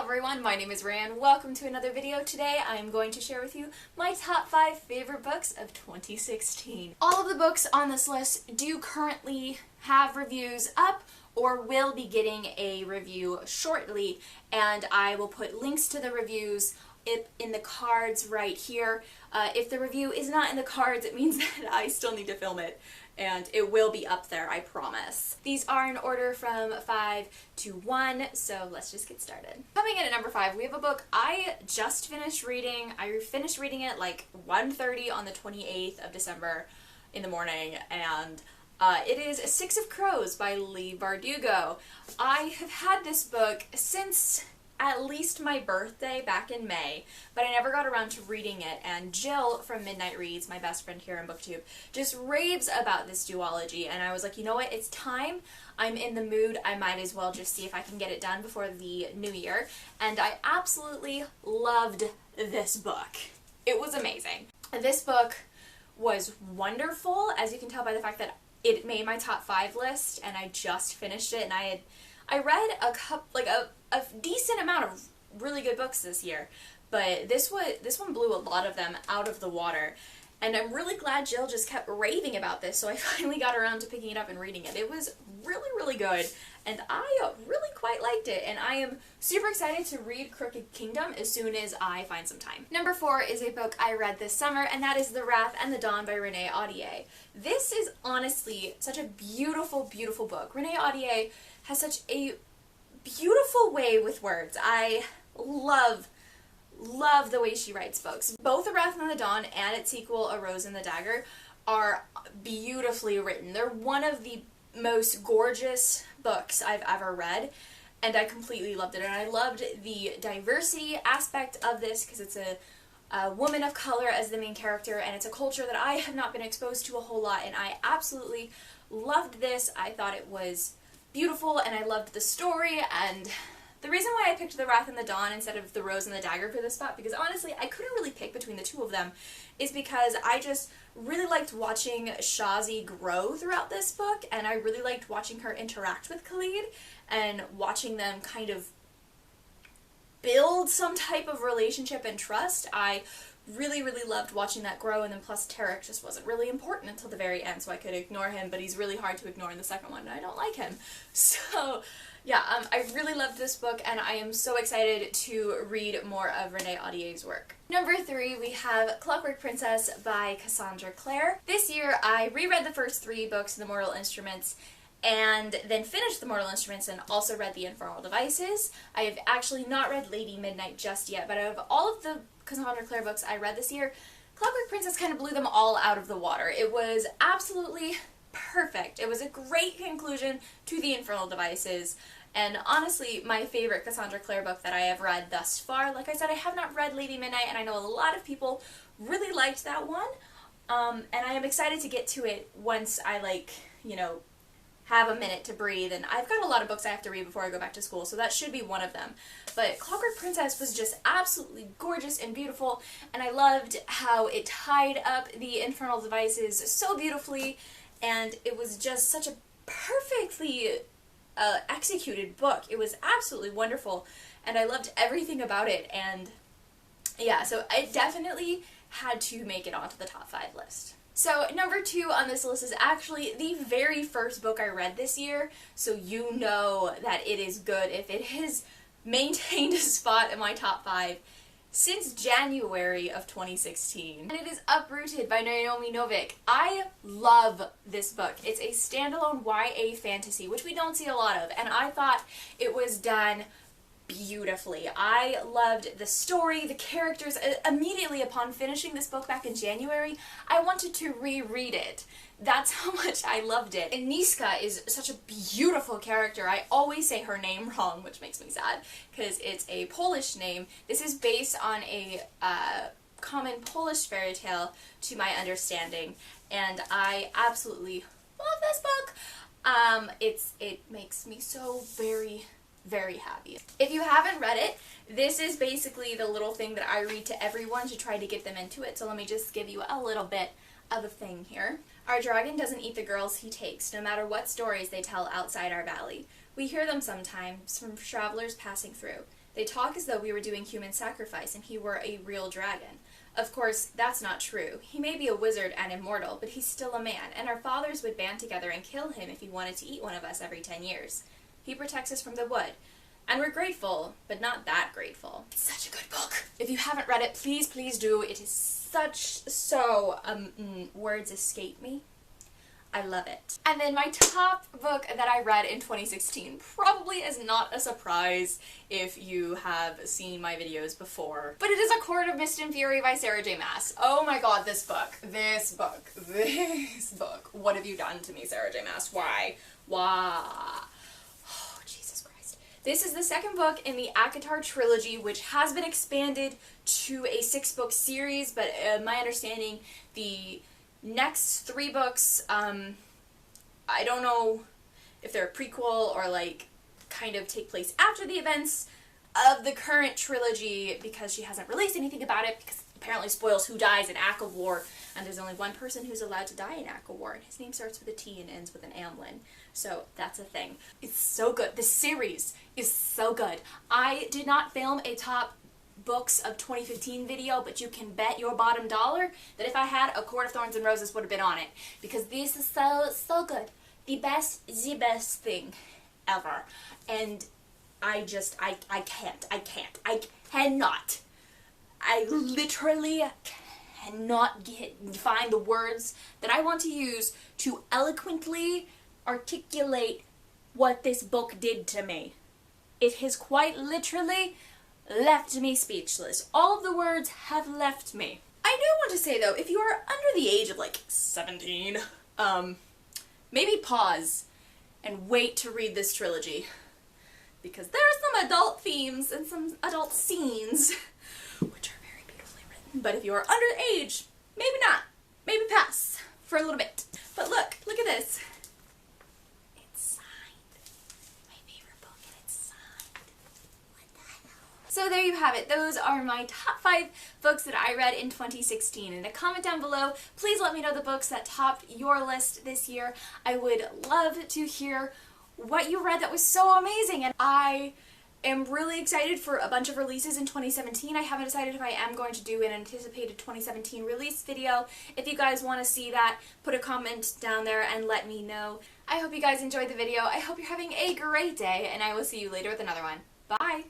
everyone, my name is Ran. Welcome to another video. Today I'm going to share with you my top 5 favorite books of 2016. All of the books on this list do currently have reviews up or will be getting a review shortly, and I will put links to the reviews in the cards right here. If the review is not in the cards, it means that I still need to film it, and it will be up there, I promise. These are in order from 5 to 1, so let's just get started. Coming in at number 5, we have a book I just finished reading. I finished reading it like 1:30 on the 28th of December in the morning, and it is Six of Crows by Leigh Bardugo. I have had this book since at least my birthday back in May, but I never got around to reading it, and Jill from Midnight Reads, my best friend here on BookTube, just raves about this duology, and I was like, you know what, it's time, I'm in the mood, I might as well just see if I can get it done before the new year, and I absolutely loved this book. It was amazing. This book was wonderful, as you can tell by the fact that it made my top 5 list, and I just finished it, and I read a decent amount of really good books this year, but this one blew a lot of them out of the water, and I'm really glad Jill just kept raving about this, so I finally got around to picking it up and reading it. It was really, really good, and I really quite liked it, and I am super excited to read Crooked Kingdom as soon as I find some time. Number 4 is a book I read this summer, and that is The Wrath and the Dawn by Renee Ahdieh. This is honestly such a beautiful, beautiful book. Renee Ahdieh has such a beautiful way with words. I love the way she writes books. Both The Wrath and the Dawn and its sequel, A Rose and the Dagger, are beautifully written. They're one of the most gorgeous books I've ever read, and I completely loved it. And I loved the diversity aspect of this because it's a woman of color as the main character, and it's a culture that I have not been exposed to a whole lot, and I absolutely loved this. I thought it was beautiful, and I loved the story, and the reason why I picked The Wrath and the Dawn instead of The Rose and the Dagger for this spot, because honestly I couldn't really pick between the two of them, is because I just really liked watching Shazi grow throughout this book, and I really liked watching her interact with Khalid, and watching them kind of build some type of relationship and trust. I really, really loved watching that grow, and then plus Tarek just wasn't really important until the very end, so I could ignore him, but he's really hard to ignore in the second one, and I don't like him. So, yeah, I really loved this book, and I am so excited to read more of Renee Ahdieh's work. Number 3, we have Clockwork Princess by Cassandra Clare. This year, I reread the first 3 books of The Mortal Instruments, and then finished The Mortal Instruments and also read The Infernal Devices. I have actually not read Lady Midnight just yet, but out of all of the Cassandra Clare books I read this year, Clockwork Princess kind of blew them all out of the water. It was absolutely perfect. It was a great conclusion to The Infernal Devices, and honestly my favorite Cassandra Clare book that I have read thus far. Like I said, I have not read Lady Midnight, and I know a lot of people really liked that one, and I am excited to get to it once I, have a minute to breathe, and I've got a lot of books I have to read before I go back to school, so that should be one of them. But Clockwork Princess was just absolutely gorgeous and beautiful, and I loved how it tied up the Infernal Devices so beautifully, and it was just such a perfectly executed book. It was absolutely wonderful, and I loved everything about it, and yeah, so I definitely had to make it onto the top 5 list. So number 2 on this list is actually the very first book I read this year, so you know that it is good if it has maintained a spot in my top 5 since January of 2016. And it is Uprooted by Naomi Novik. I love this book. It's a standalone YA fantasy, which we don't see a lot of, and I thought it was done beautifully. I loved the story, the characters. Immediately upon finishing this book back in January, I wanted to reread it. That's how much I loved it. And Niska is such a beautiful character. I always say her name wrong, which makes me sad, because it's a Polish name. This is based on a common Polish fairy tale, to my understanding, and I absolutely love this book. It makes me so very, very happy. If you haven't read it, this is basically the little thing that I read to everyone to try to get them into it, so let me just give you a little bit of a thing here. Our dragon doesn't eat the girls he takes, no matter what stories they tell outside our valley. We hear them sometimes from travelers passing through. They talk as though we were doing human sacrifice and he were a real dragon. Of course, that's not true. He may be a wizard and immortal, but he's still a man, and our fathers would band together and kill him if he wanted to eat one of us every 10 years. He protects us from the wood. And we're grateful, but not that grateful. It's such a good book. If you haven't read it, please, please do. It is words escape me. I love it. And then my top book that I read in 2016 probably is not a surprise if you have seen my videos before, but it is A Court of Mist and Fury by Sarah J. Maas. Oh my god, this book. What have you done to me, Sarah J. Maas? Why? Oh, Jesus Christ. This is the second book in the ACOTAR trilogy, which has been expanded to a 6-book series, but my understanding, the next 3 books, I don't know if they're a prequel or like kind of take place after the events of the current trilogy, because she hasn't released anything about it, because it apparently spoils who dies in Act of War, and there's only one person who's allowed to die in Act of War, and his name starts with a T and ends with an Amlin. So that's a thing. It's so good. The series is so good. I did not film a top books of 2015 video, but you can bet your bottom dollar that if I had, A Court of Thorns and Roses would have been on it, because this is so good. The best thing ever. And I literally cannot find the words that I want to use to eloquently articulate what this book did to me. It has quite literally left me speechless. All of the words have left me. I do want to say though, if you are under the age of like 17, maybe pause and wait to read this trilogy, because there are some adult themes and some adult scenes which are very beautifully written. But if you are underage, maybe not. Maybe pass for a little bit. But look at this. So there you have it. Those are my top 5 books that I read in 2016. In a comment down below, please let me know the books that topped your list this year. I would love to hear what you read that was so amazing. And I am really excited for a bunch of releases in 2017. I haven't decided if I am going to do an anticipated 2017 release video. If you guys want to see that, put a comment down there and let me know. I hope you guys enjoyed the video. I hope you're having a great day, and I will see you later with another one. Bye!